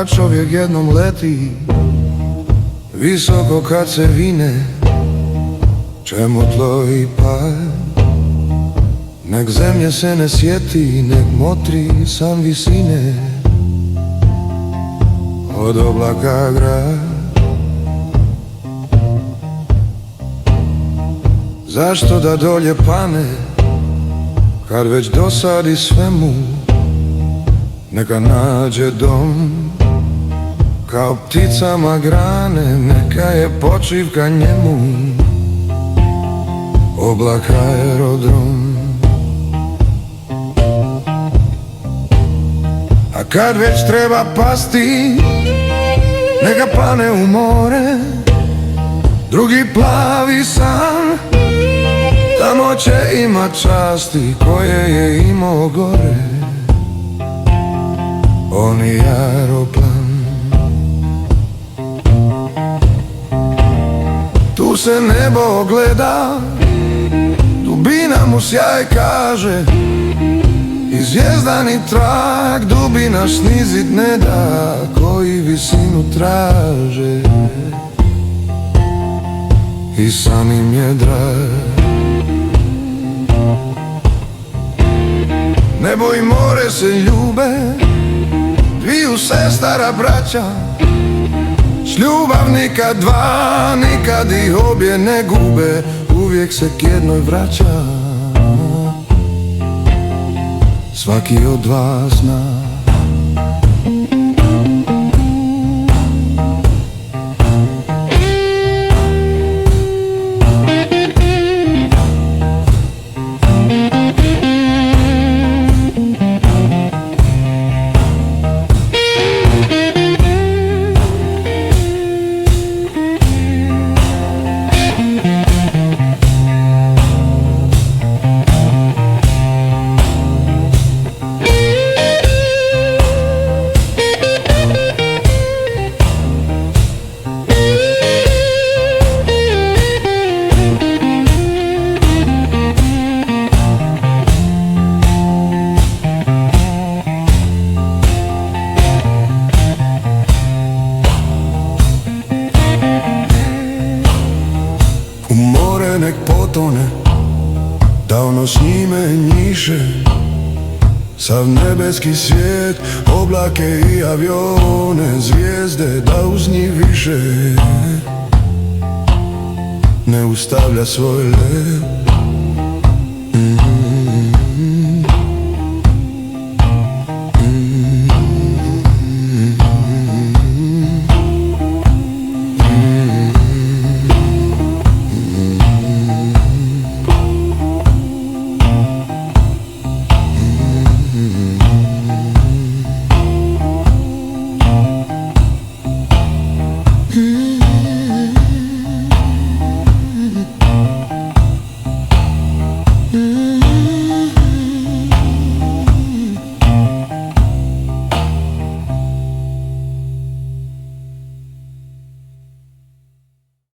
kad čovjek jednom leti visoko kad se vine, čemu tlo i pad? Nek zemlje se ne sjeti, nek motri san visine od oblaka grad. Zašto da dolje pane kad već dosadi svemu? Neka nađe dom kao pticama grane, neka je počivka njemu oblak aerodrom. A kad već treba pasti, neka pane u more, drugi plavi san, tamo će imat časti koje je imao gore oni aeroplan. Tu se nebo gleda, dubina mu sjaj kaže, i zvijezdani trak dubina snizit ne da, koji visinu traže i san im je drag. Nebo i more se ljube, dviju sestara braća, s ljubavnika dva, nikad ih obje ne gube, uvijek se k jednoj vraća. Svaki od vas zna. U more nek potone, da ono s njime njiše, sav nebeski svijet, oblake i avione, zvijezde da uz njih više ne ustavlja svoj let.